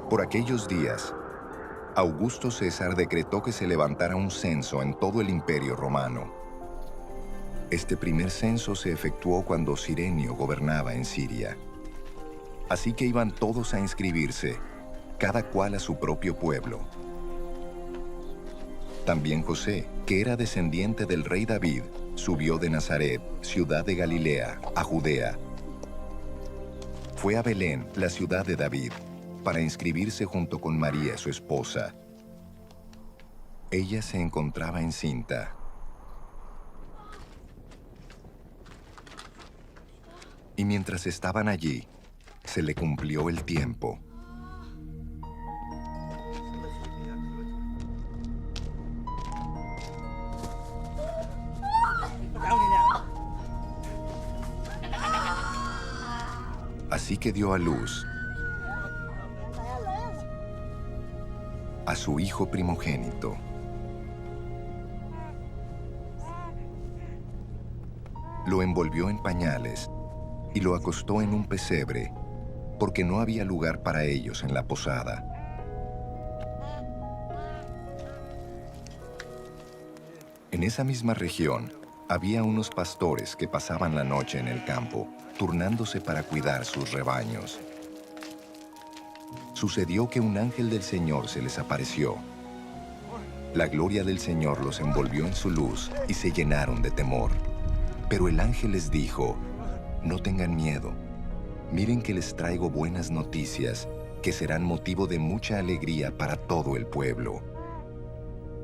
Por aquellos días, Augusto César decretó que se levantara un censo en todo el Imperio Romano. Este primer censo se efectuó cuando Cirenio gobernaba en Siria. Así que iban todos a inscribirse, cada cual a su propio pueblo. También José, que era descendiente del rey David, subió de Nazaret, ciudad de Galilea, a Judea. Fue a Belén, la ciudad de David, para inscribirse junto con María, su esposa. Ella se encontraba encinta. Y mientras estaban allí, se le cumplió el tiempo. Así que dio a luz a su hijo primogénito. Lo envolvió en pañales y lo acostó en un pesebre, porque no había lugar para ellos en la posada. En esa misma región, había unos pastores que pasaban la noche en el campo, turnándose para cuidar sus rebaños. Sucedió que un ángel del Señor se les apareció. La gloria del Señor los envolvió en su luz y se llenaron de temor. Pero el ángel les dijo: no tengan miedo. Miren que les traigo buenas noticias que serán motivo de mucha alegría para todo el pueblo.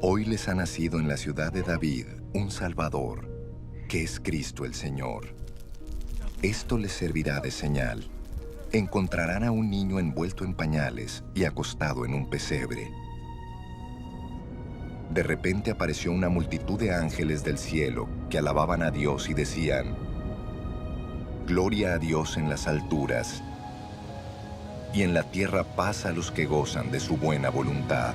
Hoy les ha nacido en la ciudad de David un Salvador, que es Cristo el Señor. Esto les servirá de señal. Encontrarán a un niño envuelto en pañales y acostado en un pesebre. De repente apareció una multitud de ángeles del cielo que alababan a Dios y decían: Gloria a Dios en las alturas, y en la tierra paz a los que gozan de su buena voluntad.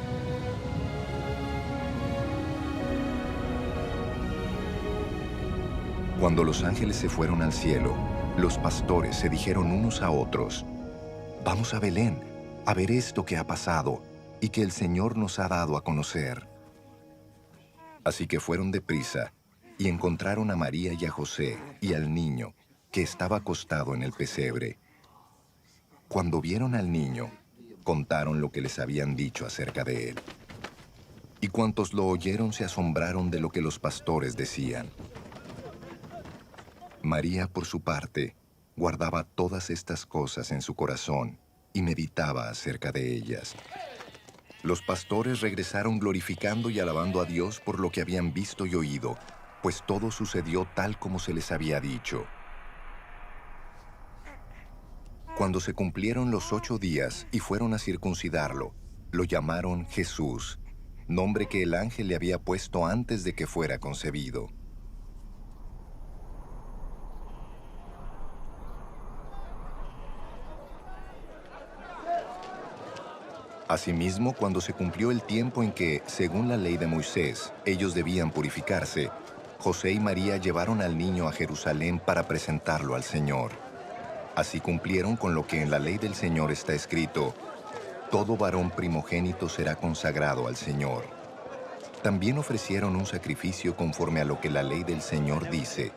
Cuando los ángeles se fueron al cielo, los pastores se dijeron unos a otros: Vamos a Belén, a ver esto que ha pasado y que el Señor nos ha dado a conocer. Así que fueron deprisa y encontraron a María y a José y al niño, que estaba acostado en el pesebre. Cuando vieron al niño, contaron lo que les habían dicho acerca de él. Y cuantos lo oyeron se asombraron de lo que los pastores decían. María, por su parte, guardaba todas estas cosas en su corazón y meditaba acerca de ellas. Los pastores regresaron glorificando y alabando a Dios por lo que habían visto y oído, pues todo sucedió tal como se les había dicho. Cuando se cumplieron los 8 días y fueron a circuncidarlo, lo llamaron Jesús, nombre que el ángel le había puesto antes de que fuera concebido. Asimismo, cuando se cumplió el tiempo en que, según la ley de Moisés, ellos debían purificarse, José y María llevaron al niño a Jerusalén para presentarlo al Señor. Así cumplieron con lo que en la ley del Señor está escrito: todo varón primogénito será consagrado al Señor. También ofrecieron un sacrificio conforme a lo que la ley del Señor dice: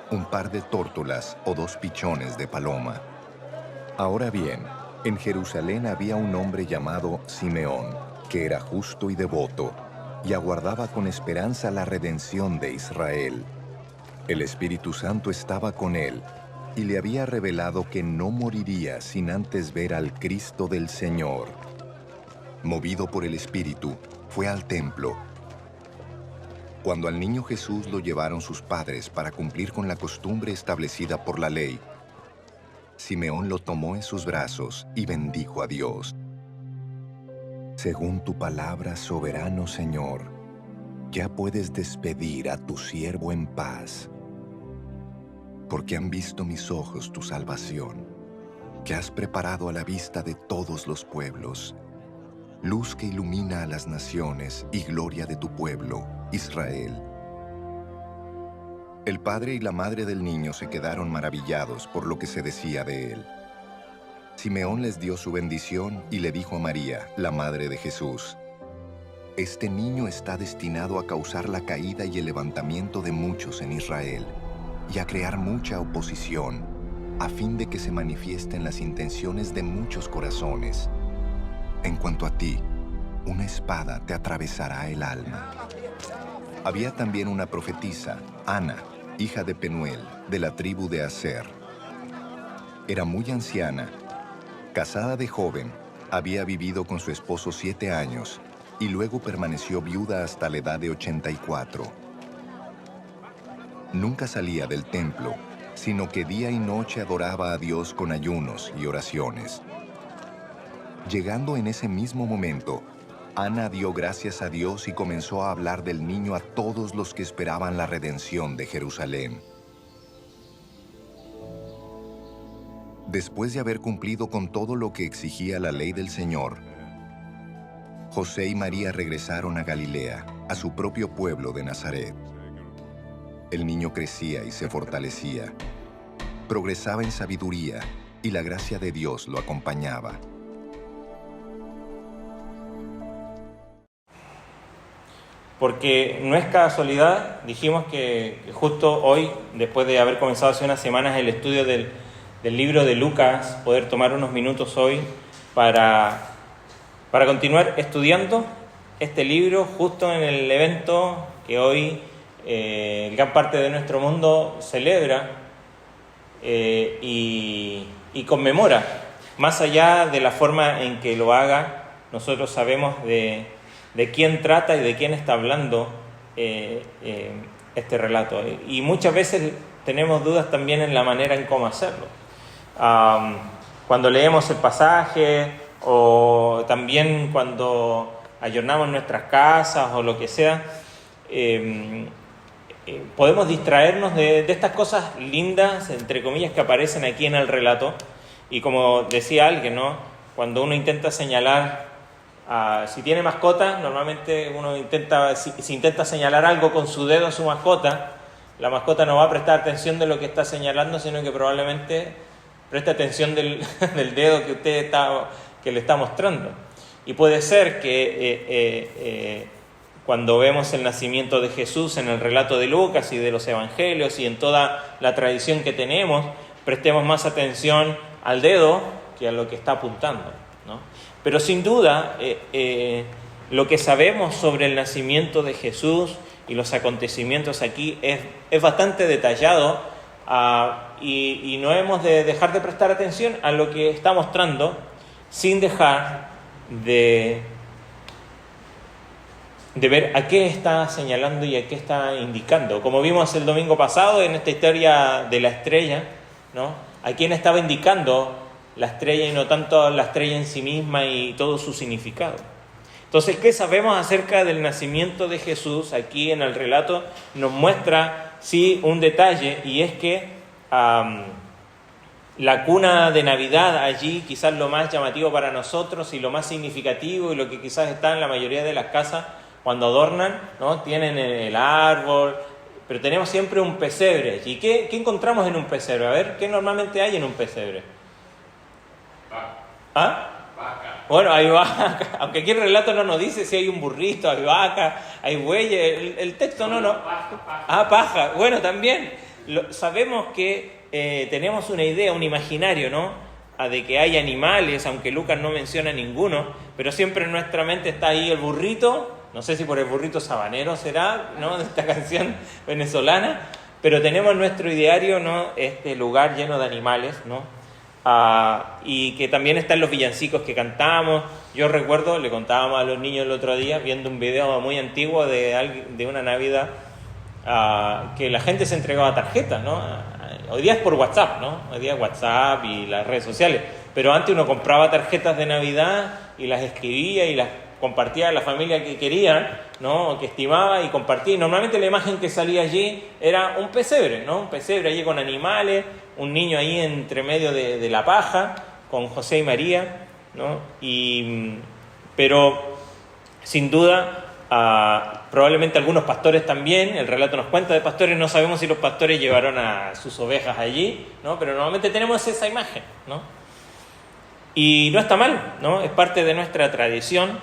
un par de tórtolas o 2 pichones de paloma. Ahora bien, en Jerusalén había un hombre llamado Simeón, que era justo y devoto, y aguardaba con esperanza la redención de Israel. El Espíritu Santo estaba con él, y le había revelado que no moriría sin antes ver al Cristo del Señor. Movido por el Espíritu, fue al templo. Cuando al niño Jesús lo llevaron sus padres para cumplir con la costumbre establecida por la ley, Simeón lo tomó en sus brazos y bendijo a Dios. Según tu palabra, soberano Señor, ya puedes despedir a tu siervo en paz, porque han visto mis ojos tu salvación, que has preparado a la vista de todos los pueblos, luz que ilumina a las naciones y gloria de tu pueblo, Israel. El padre y la madre del niño se quedaron maravillados por lo que se decía de él. Simeón les dio su bendición y le dijo a María, la madre de Jesús: Este niño está destinado a causar la caída y el levantamiento de muchos en Israel, y a crear mucha oposición, a fin de que se manifiesten las intenciones de muchos corazones. En cuanto a ti, una espada te atravesará el alma. Había también una profetisa, Ana, hija de Penuel, de la tribu de Aser. Era muy anciana, casada de joven, había vivido con su esposo 7 años, y luego permaneció viuda hasta la edad de 84. Nunca salía del templo, sino que día y noche adoraba a Dios con ayunos y oraciones. Llegando en ese mismo momento, Ana dio gracias a Dios y comenzó a hablar del niño a todos los que esperaban la redención de Jerusalén. Después de haber cumplido con todo lo que exigía la ley del Señor, José y María regresaron a Galilea, a su propio pueblo de Nazaret. El niño crecía y se fortalecía, progresaba en sabiduría y la gracia de Dios lo acompañaba. Porque no es casualidad, dijimos que justo hoy, después de haber comenzado hace unas semanas el estudio del libro de Lucas, poder tomar unos minutos hoy para continuar estudiando este libro justo en el evento que hoy gran parte de nuestro mundo celebra y conmemora. Más allá de la forma en que lo haga, nosotros sabemos de quién trata y de quién está hablando este relato. Y muchas veces tenemos dudas también en la manera en cómo hacerlo. Cuando leemos el pasaje o también cuando ayornamos nuestras casas o lo que sea, podemos distraernos de estas cosas lindas, entre comillas, que aparecen aquí en el relato. Y como decía alguien, ¿no? Cuando uno intenta señalar, si tiene mascota, normalmente uno si intenta señalar algo con su dedo a su mascota, la mascota no va a prestar atención de lo que está señalando, sino que probablemente preste atención del dedo que le está mostrando. Y puede ser que cuando vemos el nacimiento de Jesús en el relato de Lucas y de los evangelios y en toda la tradición que tenemos, prestemos más atención al dedo que a lo que está apuntando, ¿no? Pero sin duda, lo que sabemos sobre el nacimiento de Jesús y los acontecimientos aquí es bastante detallado, y no hemos de dejar de prestar atención a lo que está mostrando sin dejar de ver a qué está señalando y a qué está indicando. Como vimos el domingo pasado en esta historia de la estrella, ¿no? A quién estaba indicando la estrella y no tanto la estrella en sí misma y todo su significado. Entonces, ¿qué sabemos acerca del nacimiento de Jesús? Aquí en el relato nos muestra, sí, un detalle, y es que la cuna de Navidad allí, quizás lo más llamativo para nosotros y lo más significativo y lo que quizás está en la mayoría de las casas cuando adornan, ¿no? Tienen el árbol, pero tenemos siempre un pesebre. ¿Y qué encontramos en un pesebre? A ver, ¿qué normalmente hay en un pesebre? ¿Ah? Vaca. Bueno, hay vaca, aunque aquí el relato no nos dice si hay un burrito, hay vaca, hay bueyes, el texto no. Paja. Paja, bueno, también sabemos que tenemos una idea, un imaginario, ¿no? De que hay animales, aunque Lucas no menciona ninguno, pero siempre en nuestra mente está ahí el burrito, no sé si por el burrito sabanero será, ¿no? De esta canción venezolana, pero tenemos en nuestro ideario, ¿no? Este lugar lleno de animales, ¿no? Y que también están los villancicos que cantamos. Yo recuerdo, le contábamos a los niños el otro día, viendo un video muy antiguo de una Navidad, que la gente se entregaba tarjetas, ¿no? Hoy día es por WhatsApp, ¿no? Hoy día es WhatsApp y las redes sociales, pero antes uno compraba tarjetas de Navidad y las escribía y las compartía a la familia que quería, ¿no? O que estimaba y compartía. Y normalmente la imagen que salía allí era un pesebre, ¿no? Un pesebre allí con animales, un niño ahí entre medio de la paja, con José y María, ¿no? Pero sin duda, probablemente algunos pastores también, el relato nos cuenta de pastores, no sabemos si los pastores llevaron a sus ovejas allí, ¿no? Pero normalmente tenemos esa imagen, ¿no? Y no está mal, ¿no? Es parte de nuestra tradición.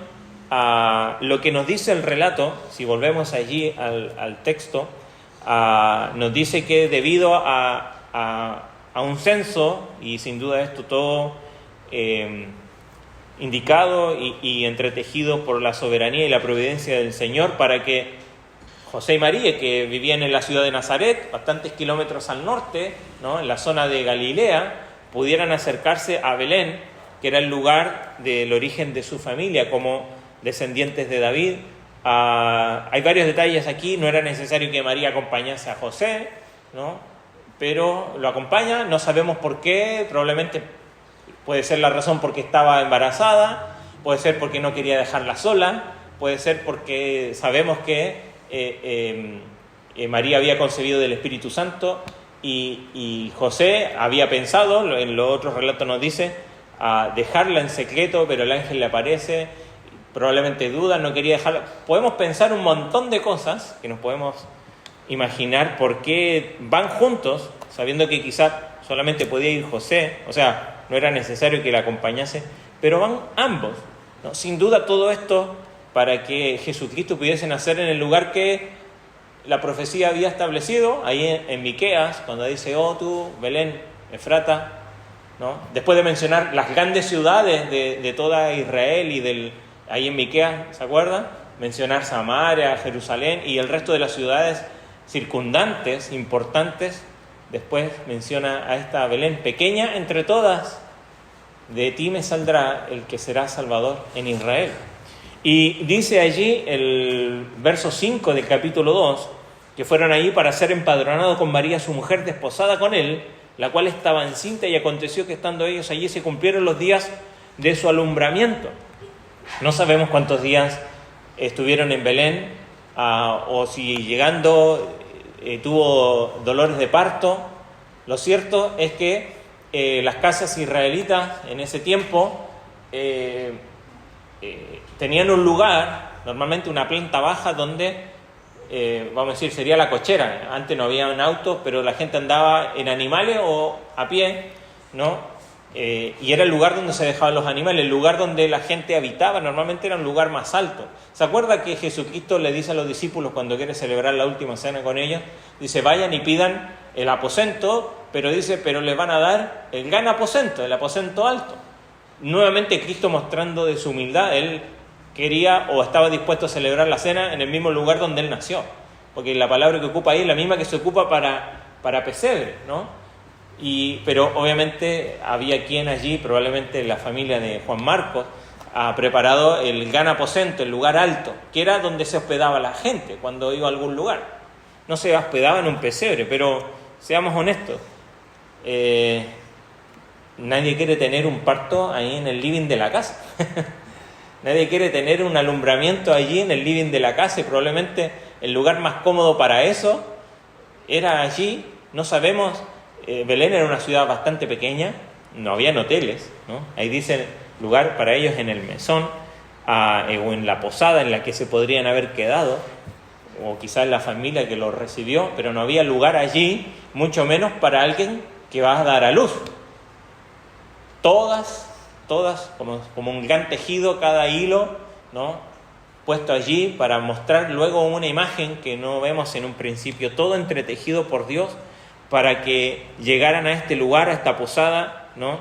Lo que nos dice el relato, si volvemos allí al texto, nos dice que debido a un censo, y sin duda esto todo indicado y entretejido por la soberanía y la providencia del Señor, para que José y María, que vivían en la ciudad de Nazaret, bastantes kilómetros al norte, ¿no?, en la zona de Galilea, pudieran acercarse a Belén, que era el lugar del origen de su familia como descendientes de David. Hay varios detalles aquí. No era necesario que María acompañase a José, ¿no?, pero lo acompaña. No sabemos por qué. Probablemente puede ser la razón porque estaba embarazada, puede ser porque no quería dejarla sola, puede ser porque sabemos que María había concebido del Espíritu Santo y José había pensado, en los otros relatos nos dice, a dejarla en secreto, pero el ángel le aparece, probablemente duda, no quería dejarla. Podemos pensar un montón de cosas que nos podemos imaginar por qué van juntos, sabiendo que quizás solamente podía ir José, o sea, no era necesario que la acompañase, pero van ambos, ¿no? Sin duda todo esto para que Jesucristo pudiese nacer en el lugar que la profecía había establecido, ahí en Miqueas, cuando dice, oh tú, Belén, Efrata, ¿no? Después de mencionar las grandes ciudades de toda Israel y ahí en Miqueas, ¿se acuerdan? Mencionar Samaria, Jerusalén y el resto de las ciudades circundantes, importantes. Después menciona a esta Belén, pequeña entre todas, de ti me saldrá el que será Salvador en Israel. Y dice allí el verso 5 del capítulo 2, que fueron allí para ser empadronados con María, su mujer, desposada con él, la cual estaba encinta, y aconteció que estando ellos allí se cumplieron los días de su alumbramiento. No sabemos cuántos días estuvieron en Belén, o si llegando tuvo dolores de parto. Lo cierto es que las casas israelitas en ese tiempo tenían un lugar, normalmente una planta baja, donde vamos a decir, sería la cochera. Antes no había autos, pero la gente andaba en animales o a pie, ¿no? Y era el lugar donde se dejaban los animales, el lugar donde la gente habitaba. Normalmente era un lugar más alto. ¿Se acuerda que Jesucristo le dice a los discípulos cuando quiere celebrar la última cena con ellos? Dice, vayan y pidan el aposento, pero les van a dar el gran aposento, el aposento alto. Nuevamente Cristo mostrando de su humildad, Él quería o estaba dispuesto a celebrar la cena en el mismo lugar donde Él nació, porque la palabra que ocupa ahí es la misma que se ocupa para pesebre, ¿no? Pero obviamente había quien allí, probablemente la familia de Juan Marcos, ha preparado el gran aposento, el lugar alto, que era donde se hospedaba la gente cuando iba a algún lugar. No se hospedaba en un pesebre, pero seamos honestos, nadie quiere tener un parto ahí en el living de la casa. Nadie quiere tener un alumbramiento allí en el living de la casa, y probablemente el lugar más cómodo para eso era allí. No sabemos, Belén era una ciudad bastante pequeña, no habían hoteles, ¿no? Ahí dice lugar para ellos en el mesón, o en la posada en la que se podrían haber quedado, o quizás la familia que los recibió, pero no había lugar allí, mucho menos para alguien que va a dar a luz. Todas como un gran tejido, cada hilo, ¿no?, puesto allí para mostrar luego una imagen que no vemos en un principio, todo entretejido por Dios para que llegaran a este lugar, a esta posada, ¿no?,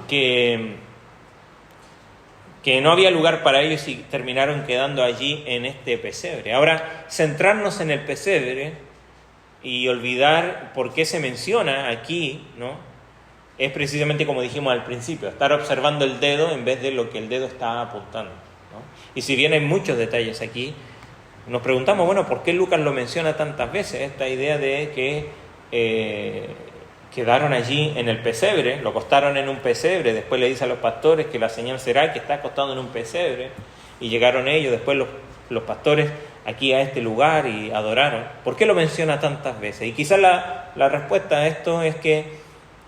que no había lugar para ellos y terminaron quedando allí en este pesebre. Ahora, centrarnos en el pesebre y olvidar por qué se menciona aquí, ¿no?, es precisamente como dijimos al principio, estar observando el dedo en vez de lo que el dedo está apuntando, ¿no? Y si bien hay muchos detalles aquí, nos preguntamos, bueno, ¿por qué Lucas lo menciona tantas veces? Esta idea de que quedaron allí en el pesebre, lo acostaron en un pesebre, después le dice a los pastores que la señal será que está acostado en un pesebre, y llegaron ellos, después los pastores aquí a este lugar y adoraron. ¿Por qué lo menciona tantas veces? Y quizás la respuesta a esto es que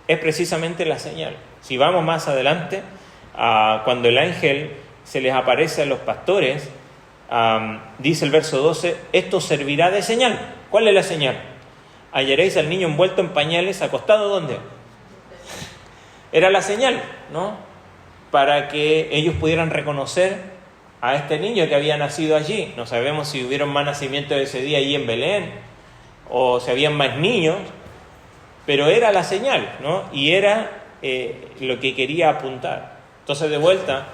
es precisamente la señal. Si vamos más adelante, cuando el ángel se les aparece a los pastores, dice el verso 12, esto servirá de señal. ¿Cuál es la señal? Hallaréis al niño envuelto en pañales, acostado ¿dónde? Era la señal, ¿no? Para que ellos pudieran reconocer a este niño que había nacido allí. No sabemos si hubieron más nacimientos ese día allí en Belén o si habían más niños, pero era la señal, ¿no? Y era lo que quería apuntar. Entonces, de vuelta,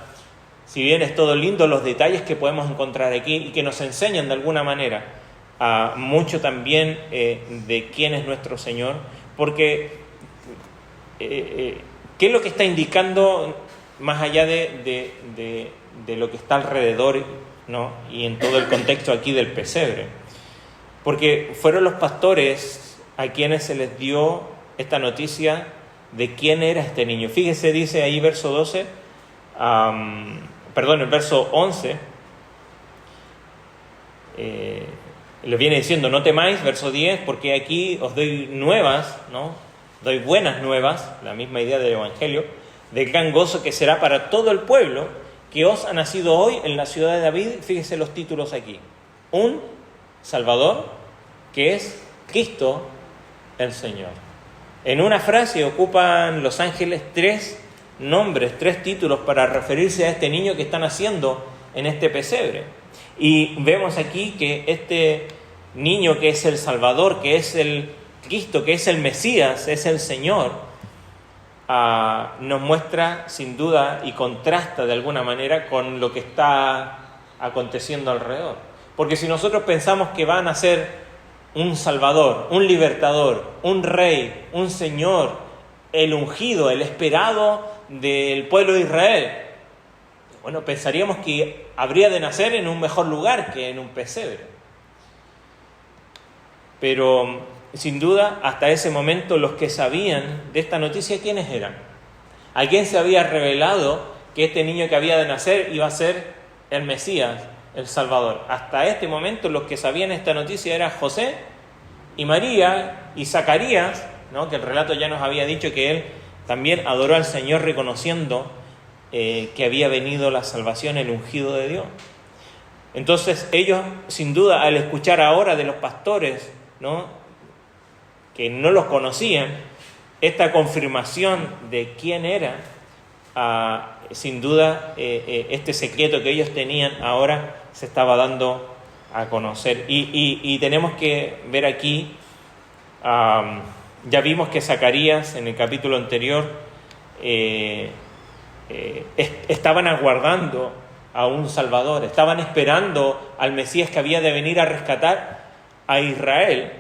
si bien es todo lindo los detalles que podemos encontrar aquí y que nos enseñan de alguna manera mucho también de quién es nuestro Señor, porque ¿qué es lo que está indicando más allá de lo que está alrededor, ¿no? Y en todo el contexto aquí del pesebre? Porque fueron los pastores a quienes se les dio esta noticia de quién era este niño. Fíjese, dice ahí verso 12, el verso 11, le viene diciendo, no temáis, verso 10, porque aquí os doy nuevas, ¿no? Doy buenas nuevas, la misma idea del Evangelio, de gran gozo que será para todo el pueblo, que os ha nacido hoy en la ciudad de David. Fíjese los títulos aquí: un Salvador, que es Cristo el Señor. En una frase ocupan los ángeles 3 nombres, 3 títulos para referirse a este niño que está naciendo en este pesebre. Y vemos aquí que este niño que es el Salvador, que es el Cristo, que es el Mesías, es el Señor, nos muestra sin duda y contrasta de alguna manera con lo que está aconteciendo alrededor. Porque si nosotros pensamos que van a ser un Salvador, un Libertador, un Rey, un Señor, el ungido, el esperado del pueblo de Israel, bueno, pensaríamos que habría de nacer en un mejor lugar que en un pesebre. Pero sin duda, hasta ese momento, los que sabían de esta noticia, ¿quiénes eran? ¿A quién se había revelado que este niño que había de nacer iba a ser el Mesías, el Salvador? Hasta este momento, los que sabían esta noticia eran José y María y Zacarías, ¿no? Que el relato ya nos había dicho que él también adoró al Señor reconociendo que había venido la salvación, el ungido de Dios. Entonces ellos, sin duda, al escuchar ahora de los pastores, ¿no? Que no los conocían, esta confirmación de quién era, sin duda este secreto que ellos tenían ahora se estaba dando a conocer. Y tenemos que ver aquí, ya vimos que Zacarías en el capítulo anterior estaban aguardando a un Salvador, estaban esperando al Mesías que había de venir a rescatar a Israel.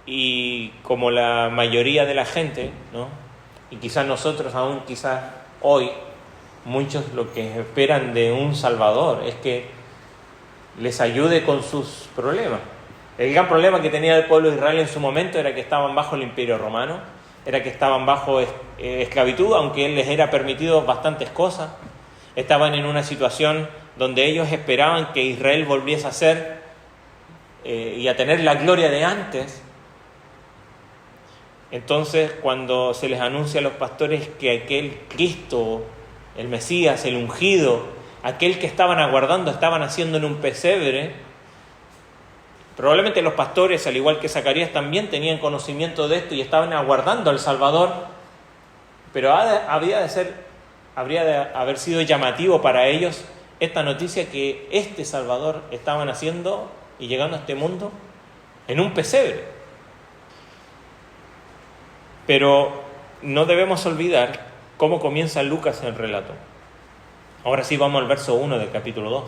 Y como la mayoría de la gente, ¿no? Y quizás nosotros aún, quizás hoy, muchos lo que esperan de un Salvador es que les ayude con sus problemas. El gran problema que tenía el pueblo de Israel en su momento era que estaban bajo el Imperio Romano, era que estaban bajo esclavitud, aunque les era permitido bastantes cosas. Estaban en una situación donde ellos esperaban que Israel volviese a ser y a tener la gloria de antes. Entonces, cuando se les anuncia a los pastores que aquel Cristo, el Mesías, el ungido, aquel que estaban aguardando, estaban haciendo en un pesebre, probablemente los pastores, al igual que Zacarías, también tenían conocimiento de esto y estaban aguardando al Salvador, pero habría de haber sido llamativo para ellos esta noticia que este Salvador estaba naciendo y llegando a este mundo en un pesebre. Pero no debemos olvidar cómo comienza Lucas el relato. Ahora sí vamos al verso 1 del capítulo 2.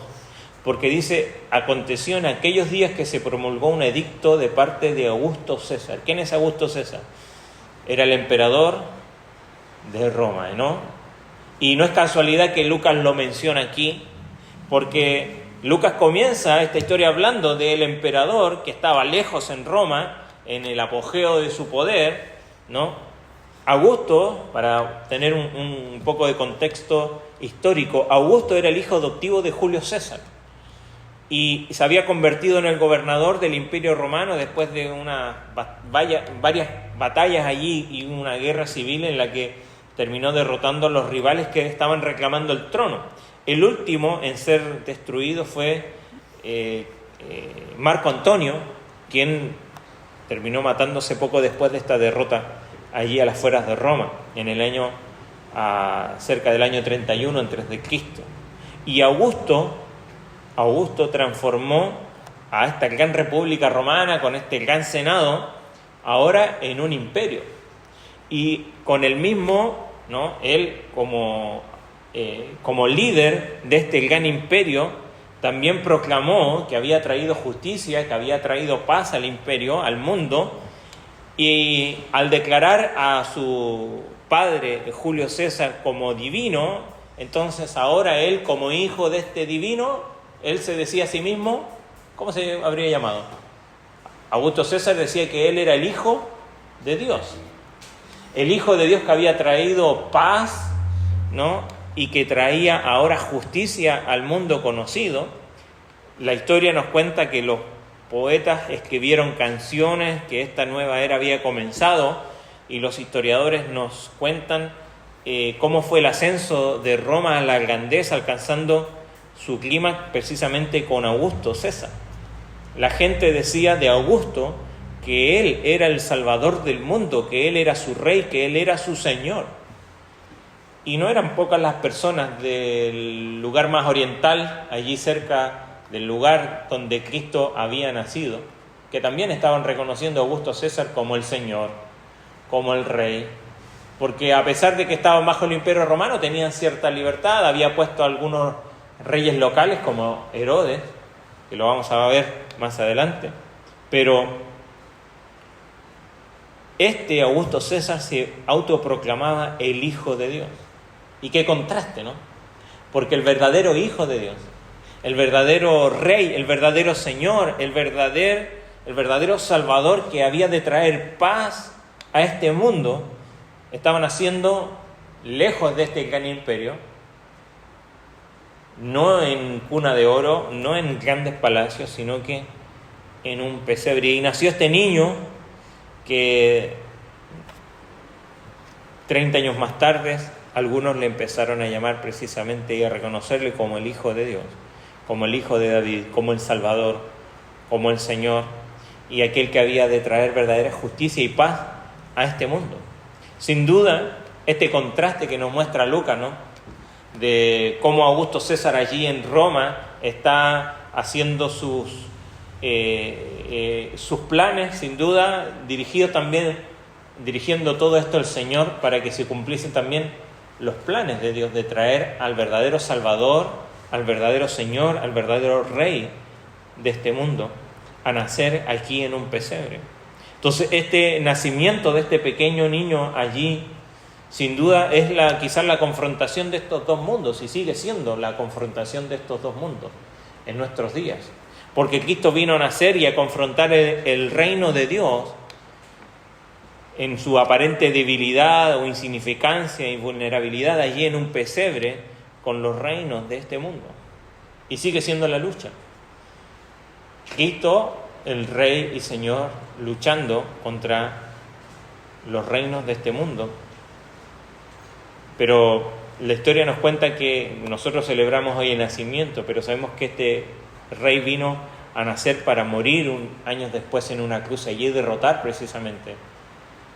Porque dice, aconteció en aquellos días que se promulgó un edicto de parte de Augusto César. ¿Quién es Augusto César? Era el emperador de Roma, ¿no? Y no es casualidad que Lucas lo menciona aquí, porque Lucas comienza esta historia hablando del emperador que estaba lejos en Roma, en el apogeo de su poder, ¿no? Augusto, para tener un poco de contexto histórico, Augusto era el hijo adoptivo de Julio César y se había convertido en el gobernador del Imperio Romano después de varias batallas allí y una guerra civil en la que terminó derrotando a los rivales que estaban reclamando el trono. El último en ser destruido fue Marco Antonio, quien terminó matándose poco después de esta derrota allí a las afueras de Roma, en el año cerca del año 31 antes de Cristo. Y Augusto transformó a esta gran república romana con este gran senado ahora en un imperio. Y con el mismo, ¿no?, él como líder de este gran imperio también proclamó que había traído justicia, que había traído paz al imperio, al mundo, y al declarar a su padre Julio César como divino, entonces ahora él como hijo de este divino, él se decía a sí mismo, ¿cómo se habría llamado? Augusto César decía que él era el hijo de Dios, el hijo de Dios que había traído paz, ¿no?, y que traía ahora justicia al mundo conocido. La historia nos cuenta que los poetas escribieron canciones, que esta nueva era había comenzado, y los historiadores nos cuentan cómo fue el ascenso de Roma a la grandeza, alcanzando su clímax precisamente con Augusto César. La gente decía de Augusto que él era el salvador del mundo, que él era su rey, que él era su señor. Y no eran pocas las personas del lugar más oriental, allí cerca del lugar donde Cristo había nacido, que también estaban reconociendo a Augusto César como el Señor, como el Rey, porque a pesar de que estaban bajo el Imperio Romano, tenían cierta libertad. Había puesto a algunos reyes locales como Herodes, que lo vamos a ver más adelante, pero este Augusto César se autoproclamaba el Hijo de Dios. Y qué contraste, ¿no? Porque el verdadero Hijo de Dios, el verdadero Rey, el verdadero Señor, el verdadero Salvador que había de traer paz a este mundo, estaban haciendo lejos de este gran imperio, no en cuna de oro, no en grandes palacios, sino que en un pesebre. Y nació este niño que 30 años más tarde algunos le empezaron a llamar precisamente y a reconocerle como el Hijo de Dios, como el Hijo de David, como el Salvador, como el Señor, y aquel que había de traer verdadera justicia y paz a este mundo. Sin duda, este contraste que nos muestra Lucas, ¿no?, de cómo Augusto César allí en Roma está haciendo sus planes, sin duda, dirigiendo todo esto el Señor para que se cumpliesen también los planes de Dios de traer al verdadero Salvador, al verdadero Señor, al verdadero Rey de este mundo, a nacer aquí en un pesebre. Entonces, este nacimiento de este pequeño niño allí, sin duda, es quizás la confrontación de estos dos mundos, y sigue siendo la confrontación de estos dos mundos en nuestros días. Porque Cristo vino a nacer y a confrontar el reino de Dios en su aparente debilidad o insignificancia y vulnerabilidad allí en un pesebre con los reinos de este mundo. Y sigue siendo la lucha. Cristo, el Rey y Señor, luchando contra los reinos de este mundo. Pero la historia nos cuenta que nosotros celebramos hoy el nacimiento, pero sabemos que este Rey vino a nacer para morir años después en una cruz allí y derrotar precisamente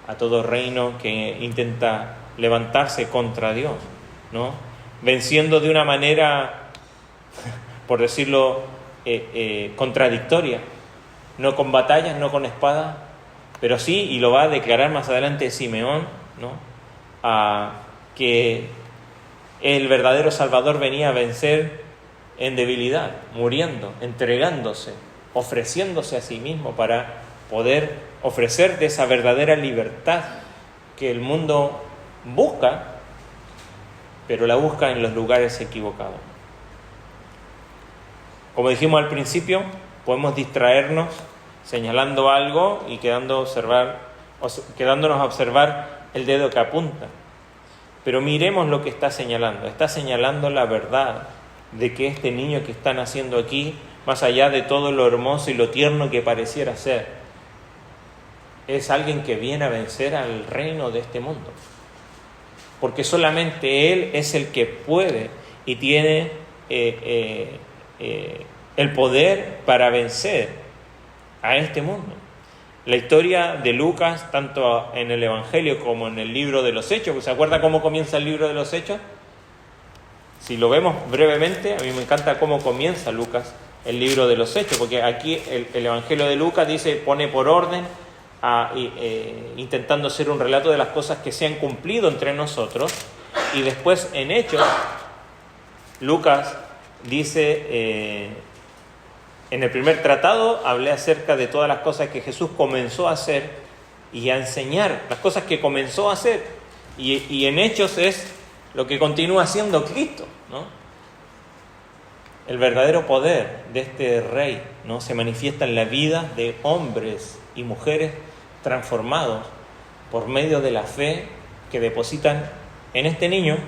a todo reino que intenta levantarse contra Dios, ¿no? Venciendo de una manera, por decirlo, contradictoria, no con batallas, no con espadas, pero sí, y lo va a declarar más adelante Simeón, ¿no?, que el verdadero Salvador venía a vencer en debilidad, muriendo, entregándose, ofreciéndose a sí mismo para poder ofrecerte esa verdadera libertad que el mundo busca, pero la busca en los lugares equivocados. Como dijimos al principio, podemos distraernos señalando algo y quedándonos a observar el dedo que apunta. Pero miremos lo que está señalando. Está señalando la verdad de que este niño que está naciendo aquí, más allá de todo lo hermoso y lo tierno que pareciera ser, es alguien que viene a vencer al reino de este mundo. Porque solamente Él es el que puede y tiene el poder para vencer a este mundo. La historia de Lucas, tanto en el Evangelio como en el libro de los Hechos, ¿se acuerda cómo comienza el libro de los Hechos? Si lo vemos brevemente, a mí me encanta cómo comienza Lucas, el libro de los Hechos, porque aquí el Evangelio de Lucas dice, pone por orden, intentando hacer un relato de las cosas que se han cumplido entre nosotros, y después en Hechos, Lucas dice, en el primer tratado hablé acerca de todas las cosas que Jesús comenzó a hacer y a enseñar, las cosas que comenzó a hacer, y en Hechos es lo que continúa haciendo Cristo, ¿no? El verdadero poder de este Rey, ¿no?, se manifiesta en la vida de hombres y mujeres transformados por medio de la fe que depositan en este niño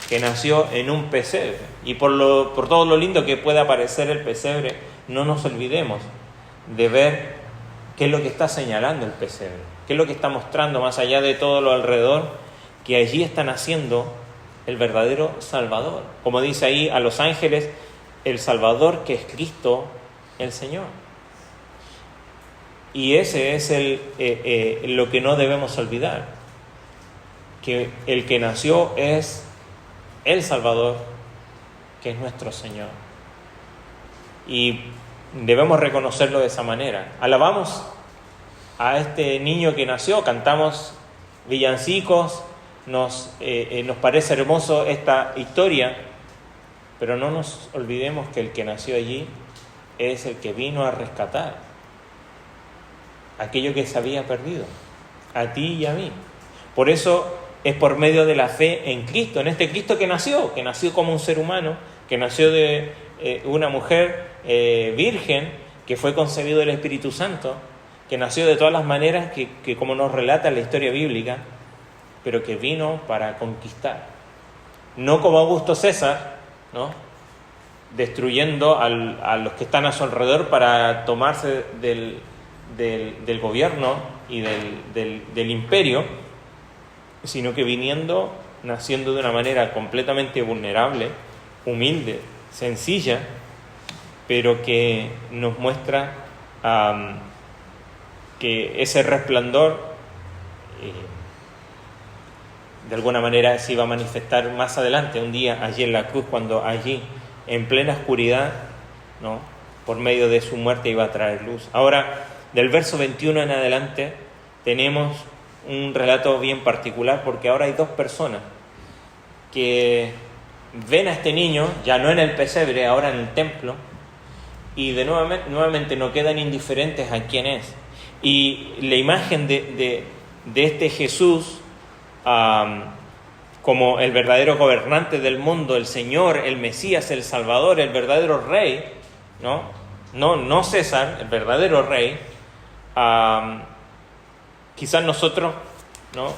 que nació en un pesebre. Y por todo lo lindo que pueda parecer el pesebre, no nos olvidemos de ver qué es lo que está señalando el pesebre, qué es lo que está mostrando más allá de todo lo alrededor, que allí está naciendo el verdadero Salvador. Como dice ahí a los ángeles, el Salvador que es Cristo el Señor. Y ese es lo que no debemos olvidar, que el que nació es el Salvador, que es nuestro Señor. Y debemos reconocerlo de esa manera. Alabamos a este niño que nació, cantamos villancicos, nos parece hermoso esta historia, pero no nos olvidemos que el que nació allí es el que vino a rescatar aquello que se había perdido, a ti y a mí. Por eso es por medio de la fe en Cristo, en este Cristo que nació como un ser humano, que nació de una mujer virgen, que fue concebido del Espíritu Santo, que nació de todas las maneras que como nos relata la historia bíblica, pero que vino para conquistar. No como Augusto César, ¿no?, destruyendo a los que están a su alrededor para tomarse del gobierno y del imperio, sino que naciendo de una manera completamente vulnerable, humilde, sencilla, pero que nos muestra que ese resplandor de alguna manera se iba a manifestar más adelante, un día allí en la cruz, cuando allí, en plena oscuridad, ¿no?, por medio de su muerte iba a traer luz. Ahora, del verso 21 en adelante, tenemos un relato bien particular, porque ahora hay dos personas que ven a este niño, ya no en el pesebre, ahora en el templo, y nuevamente no quedan indiferentes a quién es. Y la imagen de este Jesús como el verdadero gobernante del mundo, el Señor, el Mesías, el Salvador, el verdadero Rey, no César, el verdadero Rey. Quizás nosotros, ¿no?,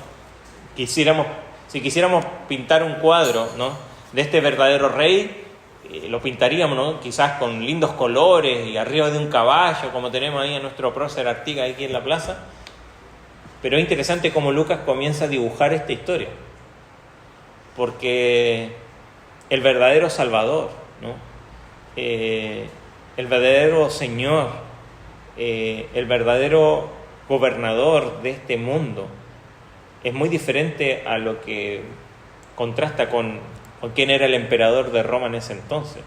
si quisiéramos pintar un cuadro, ¿no?, de este verdadero Rey, lo pintaríamos, ¿no?, quizás con lindos colores y arriba de un caballo, como tenemos ahí a nuestro prócer Artigas aquí en la plaza. Pero es interesante cómo Lucas comienza a dibujar esta historia, porque el verdadero Salvador, ¿no?, el verdadero Señor, el verdadero gobernador de este mundo, es muy diferente a lo que contrasta con quién era el emperador de Roma en ese entonces.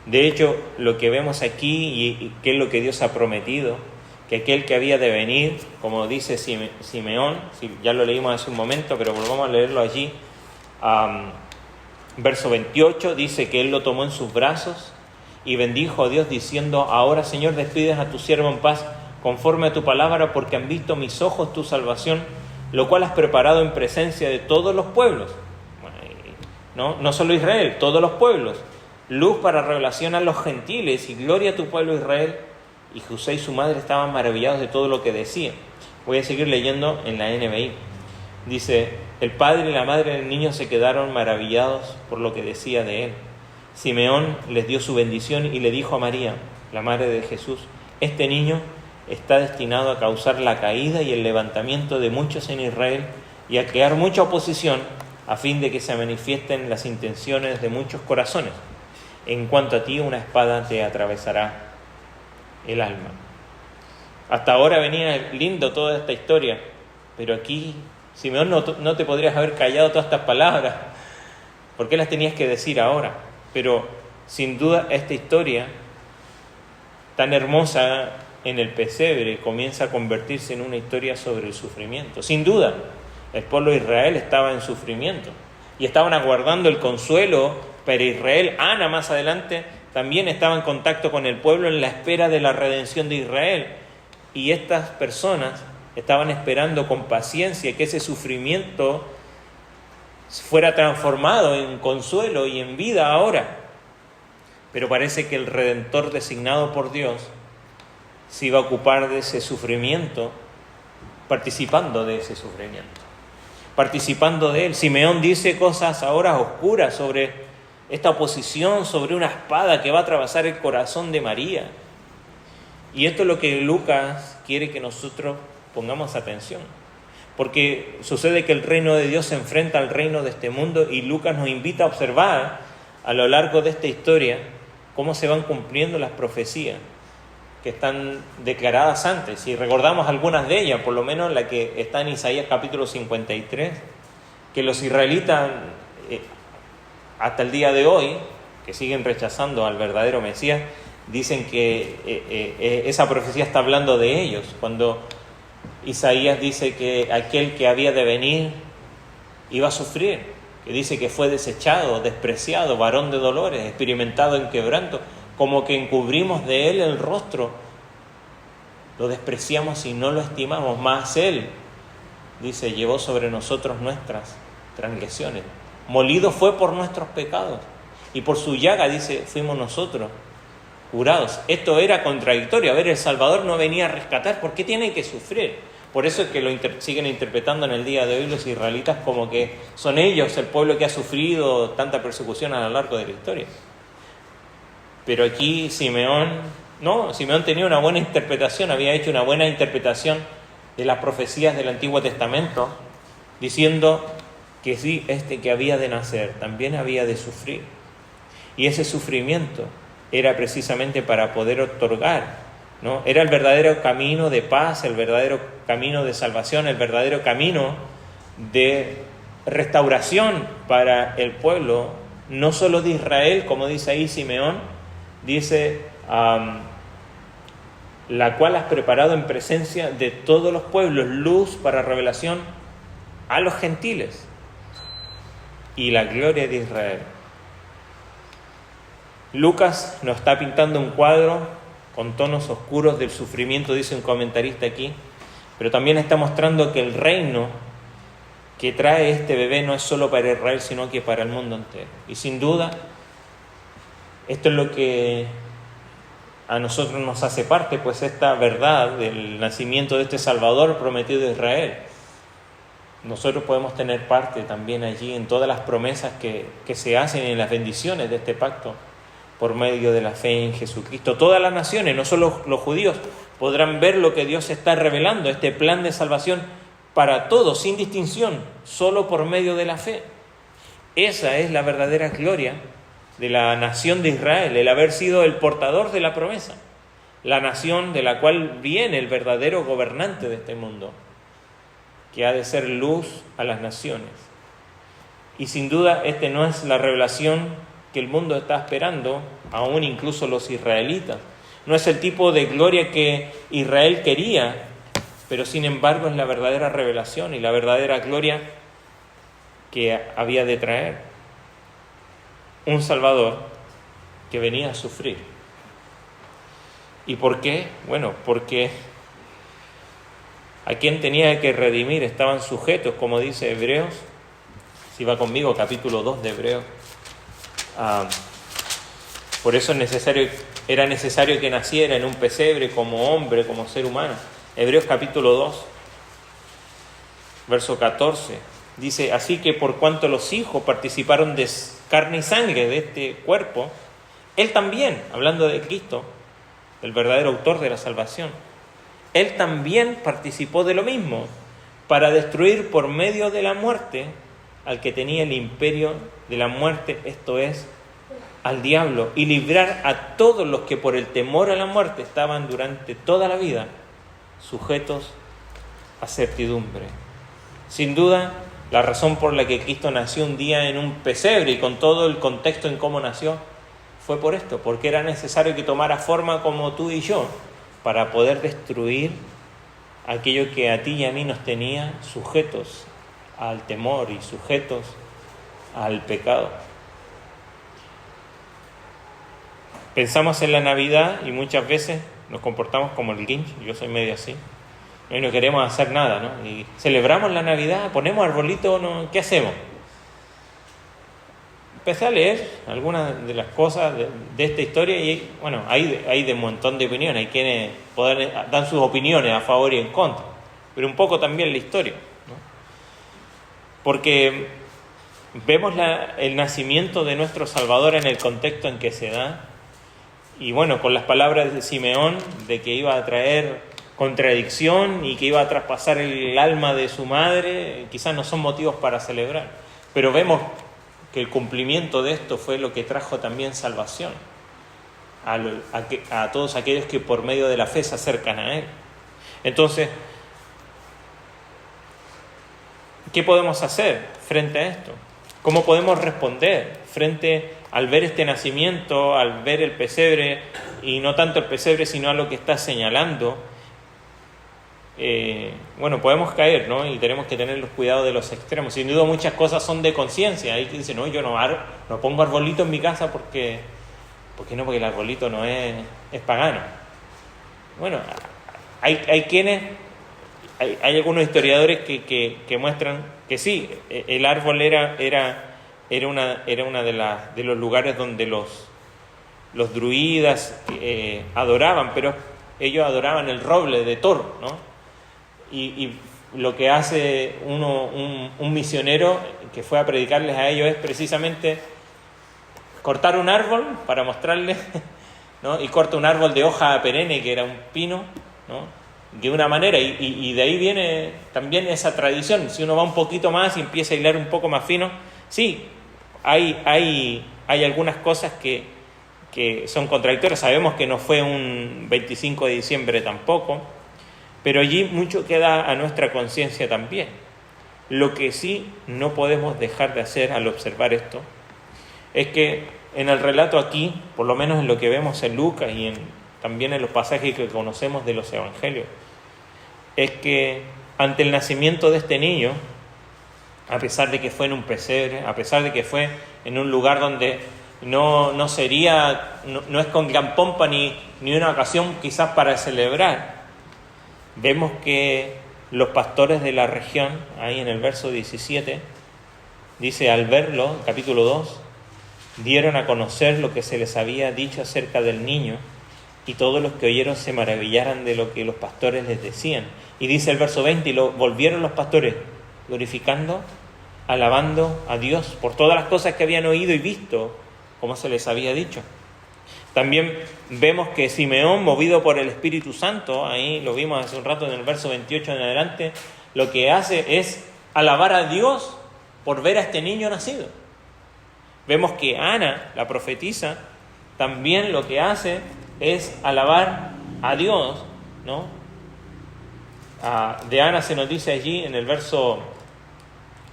De hecho, lo que vemos aquí y qué es lo que Dios ha prometido, que aquel que había de venir, como dice Simeón, ya lo leímos hace un momento, pero volvamos a leerlo allí, verso 28, dice que él lo tomó en sus brazos y bendijo a Dios diciendo: ahora, Señor, despides a tu siervo en paz conforme a tu palabra, porque han visto mis ojos tu salvación, lo cual has preparado en presencia de todos los pueblos. No solo Israel, todos los pueblos, luz para revelación a los gentiles y gloria a tu pueblo Israel. Y José y su madre estaban maravillados de todo lo que decía. Voy a seguir leyendo en la NBI. Dice: el padre y la madre del niño se quedaron maravillados por lo que decía de él. Simeón les dio su bendición y le dijo a María, la madre de Jesús: este niño está destinado a causar la caída y el levantamiento de muchos en Israel y a crear mucha oposición, a fin de que se manifiesten las intenciones de muchos corazones. En cuanto a ti, una espada te atravesará el alma. Hasta ahora venía lindo toda esta historia, pero aquí, Simeón, no te podrías haber callado todas estas palabras. ¿Por qué las tenías que decir ahora? Pero sin duda esta historia tan hermosa en el pesebre comienza a convertirse en una historia sobre el sufrimiento. Sin duda, el pueblo de Israel estaba en sufrimiento y estaban aguardando el consuelo para Israel. Ana más adelante también estaba en contacto con el pueblo en la espera de la redención de Israel. Y estas personas estaban esperando con paciencia que ese sufrimiento fuera transformado en consuelo y en vida ahora. Pero parece que el Redentor designado por Dios se iba a ocupar de ese sufrimiento, participando de ese sufrimiento, participando de él. Simeón dice cosas ahora oscuras sobre esta oposición, sobre una espada que va a atravesar el corazón de María. Y esto es lo que Lucas quiere que nosotros pongamos atención. Porque sucede que el reino de Dios se enfrenta al reino de este mundo y Lucas nos invita a observar a lo largo de esta historia cómo se van cumpliendo las profecías que están declaradas antes. Si recordamos algunas de ellas, por lo menos la que está en Isaías capítulo 53, que los israelitas hasta el día de hoy, que siguen rechazando al verdadero Mesías, dicen que esa profecía está hablando de ellos, cuando Isaías dice que aquel que había de venir iba a sufrir, que dice que fue desechado, despreciado, varón de dolores, experimentado en quebranto, como que encubrimos de él el rostro, lo despreciamos y no lo estimamos, más él, dice, llevó sobre nosotros nuestras transgresiones, molido fue por nuestros pecados, y por su llaga, dice, fuimos nosotros curados. Esto era contradictorio. A ver, el Salvador no venía a rescatar, ¿por qué tiene que sufrir? Por eso es que lo siguen interpretando en el día de hoy los israelitas como que son ellos el pueblo que ha sufrido tanta persecución a lo largo de la historia. Pero aquí Simeón tenía una buena interpretación, había hecho una buena interpretación de las profecías del Antiguo Testamento, diciendo que sí, que había de nacer, también había de sufrir. Y ese sufrimiento era precisamente para poder otorgar, ¿no? Era el verdadero camino de paz, el verdadero camino de salvación, el verdadero camino de restauración para el pueblo, no solo de Israel, como dice ahí Simeón, dice, la cual has preparado en presencia de todos los pueblos, luz para revelación a los gentiles y la gloria de Israel. Lucas nos está pintando un cuadro con tonos oscuros del sufrimiento, dice un comentarista aquí, pero también está mostrando que el reino que trae este bebé no es solo para Israel, sino que para el mundo entero. Y sin duda, esto es lo que a nosotros nos hace parte, pues esta verdad del nacimiento de este Salvador prometido de Israel. Nosotros podemos tener parte también allí en todas las promesas que se hacen y en las bendiciones de este pacto, por medio de la fe en Jesucristo. Todas las naciones, no solo los judíos, podrán ver lo que Dios está revelando, este plan de salvación para todos, sin distinción, solo por medio de la fe. Esa es la verdadera gloria de la nación de Israel, el haber sido el portador de la promesa, la nación de la cual viene el verdadero gobernante de este mundo, que ha de ser luz a las naciones. Y sin duda, esta no es la revelación que el mundo está esperando, aún incluso los israelitas. No es el tipo de gloria que Israel quería, pero sin embargo es la verdadera revelación y la verdadera gloria que había de traer un Salvador que venía a sufrir. ¿Y por qué? Bueno, porque a quien tenía que redimir estaban sujetos, como dice Hebreos, si va conmigo, capítulo 2 de Hebreos. Por eso era necesario que naciera en un pesebre como hombre, como ser humano. Hebreos capítulo 2, verso 14, dice, así que por cuanto los hijos participaron de carne y sangre de este cuerpo, él también, hablando de Cristo, el verdadero autor de la salvación, él también participó de lo mismo, para destruir por medio de la muerte al que tenía el imperio de la muerte, esto es, al diablo, y librar a todos los que por el temor a la muerte estaban durante toda la vida sujetos a certidumbre. Sin duda, la razón por la que Cristo nació un día en un pesebre y con todo el contexto en cómo nació, fue por esto, porque era necesario que tomara forma como tú y yo, para poder destruir aquello que a ti y a mí nos tenía sujetos al temor y sujetos al pecado. Pensamos en la Navidad y muchas veces nos comportamos como el Grinch, yo soy medio así, y no queremos hacer nada, ¿no? Y celebramos la Navidad, ponemos arbolito, ¿no? ¿Qué hacemos? Empecé a leer algunas de las cosas de esta historia y bueno, hay de un montón de opiniones, hay quienes dan sus opiniones a favor y en contra, pero un poco también la historia, ¿no? Porque vemos el nacimiento de nuestro Salvador en el contexto en que se da, y bueno, con las palabras de Simeón de que iba a traer contradicción y que iba a traspasar el alma de su madre, quizás no son motivos para celebrar, pero vemos que el cumplimiento de esto fue lo que trajo también salvación a todos aquellos que por medio de la fe se acercan a Él. Entonces, ¿qué podemos hacer frente a esto? ¿Cómo podemos responder frente al ver este nacimiento, al ver el pesebre, y no tanto el pesebre, sino a lo que está señalando? Bueno, podemos caer, ¿no? Y tenemos que tener los cuidados de los extremos. Sin duda muchas cosas son de conciencia. Hay que decir, no, yo no pongo arbolito en mi casa porque el arbolito no es pagano. Bueno, hay quienes, hay algunos historiadores que muestran que sí, el árbol era una de los lugares donde los druidas adoraban, pero ellos adoraban el roble de Thor, ¿no? Y lo que hace un misionero que fue a predicarles a ellos es precisamente cortar un árbol para mostrarles, ¿no? Y corta un árbol de hoja perenne que era un pino, ¿no? De una manera, y de ahí viene también esa tradición. Si uno va un poquito más y empieza a hilar un poco más fino, sí, hay algunas cosas que son contradictorias. Sabemos que no fue un 25 de diciembre tampoco, pero allí mucho queda a nuestra conciencia también. Lo que sí no podemos dejar de hacer al observar esto es que en el relato aquí, por lo menos en lo que vemos en Lucas y también en los pasajes que conocemos de los evangelios, es que ante el nacimiento de este niño, a pesar de que fue en un pesebre, a pesar de que fue en un lugar donde no es con gran pompa ni una ocasión quizás para celebrar, vemos que los pastores de la región, ahí en el verso 17, dice, al verlo, capítulo 2, dieron a conocer lo que se les había dicho acerca del niño, y todos los que oyeron se maravillaran de lo que los pastores les decían. Y dice el verso 20, y volvieron los pastores glorificando, alabando a Dios por todas las cosas que habían oído y visto, como se les había dicho. También vemos que Simeón, movido por el Espíritu Santo, ahí lo vimos hace un rato en el verso 28 en adelante, lo que hace es alabar a Dios por ver a este niño nacido. Vemos que Ana, la profetisa, también lo que hace es alabar a Dios, ¿no? De Ana se nos dice allí en el verso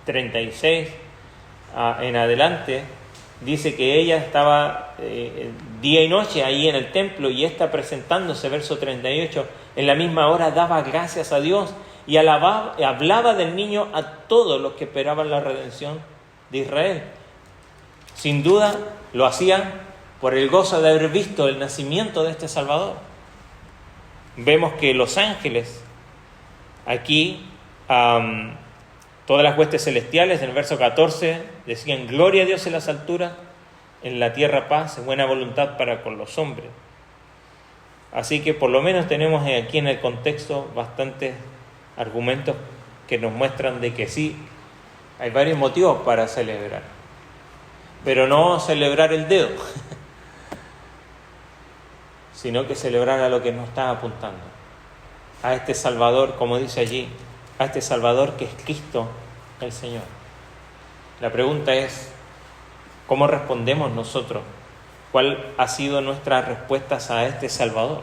36 en adelante, dice que ella estaba día y noche ahí en el templo, y esta presentándose, verso 38, en la misma hora daba gracias a Dios y hablaba del niño a todos los que esperaban la redención de Israel. Sin duda lo hacía por el gozo de haber visto el nacimiento de este Salvador. Vemos que los ángeles aquí, todas las huestes celestiales, en el verso 14, decían, gloria a Dios en las alturas, en la tierra paz, buena voluntad para con los hombres. Así que por lo menos tenemos aquí en el contexto bastantes argumentos que nos muestran de que sí, hay varios motivos para celebrar, pero no celebrar el dedo, sino que celebrar a lo que nos está apuntando, a este Salvador, como dice allí, a este Salvador que es Cristo el Señor. La pregunta es, ¿cómo respondemos nosotros? ¿Cuál ha sido nuestras respuestas a este Salvador?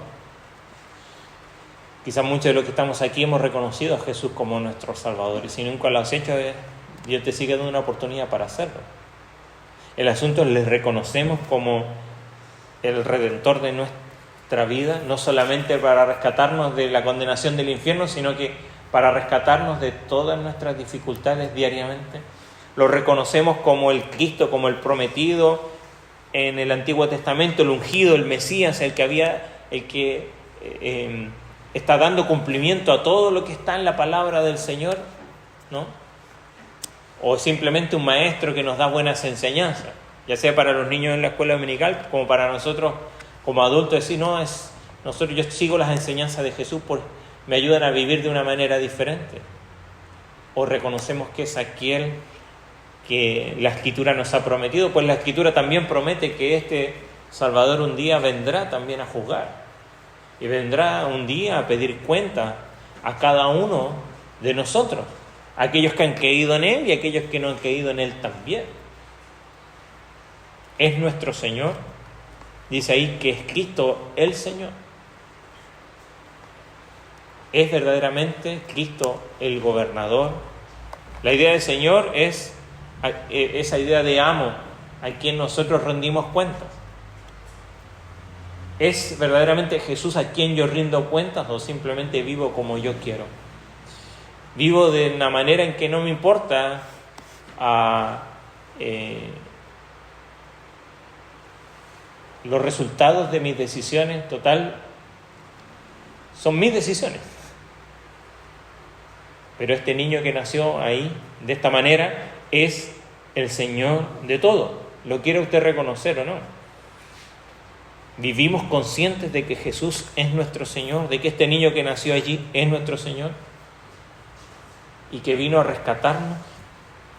Quizás muchos de los que estamos aquí hemos reconocido a Jesús como nuestro Salvador, y si nunca lo has hecho, Dios te sigue dando una oportunidad para hacerlo. El asunto es, le reconocemos como el Redentor de nuestra vida, no solamente para rescatarnos de la condenación del infierno, sino que para rescatarnos de todas nuestras dificultades diariamente. Lo reconocemos como el Cristo, como el prometido en el Antiguo Testamento, el ungido, el Mesías, el que está dando cumplimiento a todo lo que está en la palabra del Señor, ¿no? O simplemente un maestro que nos da buenas enseñanzas, ya sea para los niños en la escuela dominical, como para nosotros como adultos, decir, yo sigo las enseñanzas de Jesús, me ayudan a vivir de una manera diferente. O reconocemos que es aquel que la Escritura nos ha prometido, pues la Escritura también promete que este Salvador un día vendrá también a juzgar. Y vendrá un día a pedir cuenta a cada uno de nosotros, aquellos que han creído en Él y aquellos que no han creído en Él también. Es nuestro Señor, dice ahí que es Cristo el Señor. Es verdaderamente Cristo el gobernador. La idea del Señor es esa idea de amo a quien nosotros rendimos cuentas. ¿Es verdaderamente Jesús a quien yo rindo cuentas o simplemente vivo como yo quiero? Vivo de una manera en que no me importa los resultados de mis decisiones, total, son mis decisiones. Pero este niño que nació ahí, de esta manera, es el Señor de todo. ¿Lo quiere usted reconocer o no? ¿Vivimos conscientes de que Jesús es nuestro Señor? ¿De que este niño que nació allí es nuestro Señor? Y que vino a rescatarnos,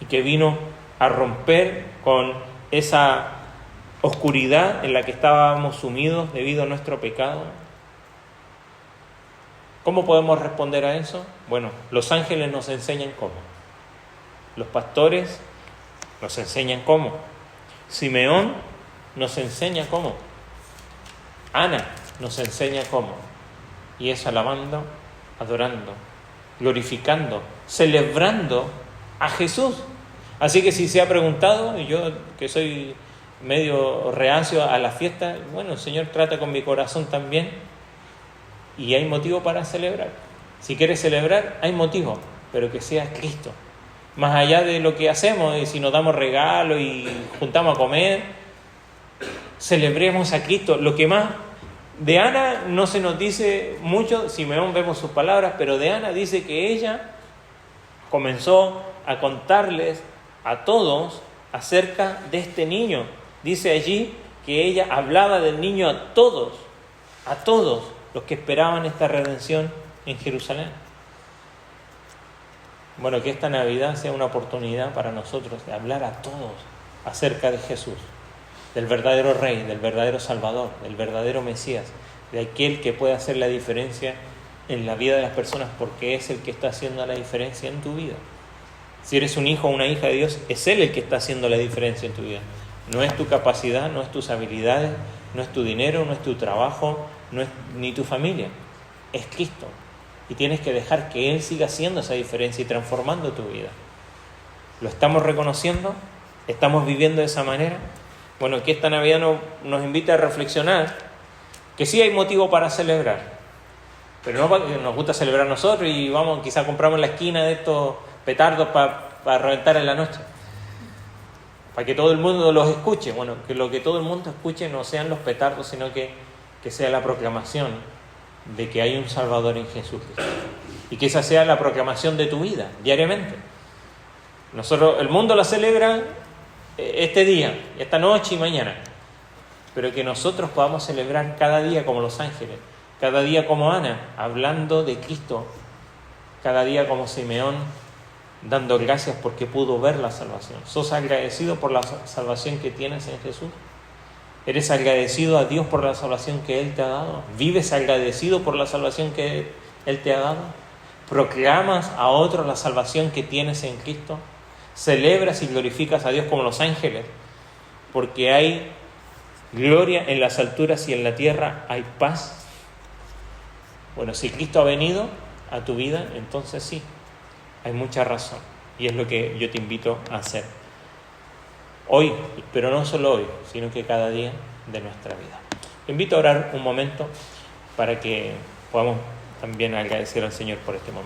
y que vino a romper con esa oscuridad en la que estábamos sumidos debido a nuestro pecado. ¿Cómo podemos responder a eso? Bueno, los ángeles nos enseñan cómo. Los pastores nos enseñan cómo. Simeón nos enseña cómo. Ana nos enseña cómo. Y es alabando, adorando, glorificando, celebrando a Jesús. Así que si se ha preguntado, y yo que soy medio reacio a la fiesta, bueno, el Señor trata con mi corazón también, y hay motivo para celebrar. Si quieres celebrar, hay motivo, pero que sea Cristo. Más allá de lo que hacemos, y si nos damos regalos y juntamos a comer, celebremos a Cristo. Lo que más de Ana no se nos dice mucho, Simeón vemos sus palabras, pero de Ana dice que ella comenzó a contarles a todos acerca de este niño. Dice allí que ella hablaba del niño a todos los que esperaban esta redención en Jerusalén. Bueno, que esta Navidad sea una oportunidad para nosotros de hablar a todos acerca de Jesús, del verdadero Rey, del verdadero Salvador, del verdadero Mesías, de aquel que puede hacer la diferencia en la vida de las personas, porque es el que está haciendo la diferencia en tu vida. Si eres un hijo o una hija de Dios, es Él el que está haciendo la diferencia en tu vida. No es tu capacidad, no es tus habilidades, no es tu dinero, no es tu trabajo, no es ni tu familia. Es Cristo. Y tienes que dejar que Él siga haciendo esa diferencia y transformando tu vida. ¿Lo estamos reconociendo? ¿Estamos viviendo de esa manera? Bueno, que esta Navidad nos invita a reflexionar que sí hay motivo para celebrar, pero no porque nos gusta celebrar nosotros y vamos, quizá compramos en la esquina de estos petardos para reventar en la noche, para que todo el mundo los escuche. Bueno, que lo que todo el mundo escuche no sean los petardos, sino que sea la proclamación de que hay un Salvador en Jesús, y que esa sea la proclamación de tu vida diariamente. El mundo la celebra este día, esta noche y mañana, pero que nosotros podamos celebrar cada día como los ángeles, cada día como Ana, hablando de Cristo, cada día como Simeón, dando gracias porque pudo ver la salvación. ¿Sos agradecido por la salvación que tienes en Jesús? ¿Eres agradecido a Dios por la salvación que Él te ha dado? ¿Vives agradecido por la salvación que Él te ha dado? ¿Proclamas a otros la salvación que tienes en Cristo? ¿Celebras y glorificas a Dios como los ángeles? Porque hay gloria en las alturas y en la tierra hay paz. Bueno, si Cristo ha venido a tu vida, entonces sí, hay mucha razón. Y es lo que yo te invito a hacer. Hoy, pero no solo hoy, sino que cada día de nuestra vida. Te invito a orar un momento para que podamos también agradecer al Señor por este momento.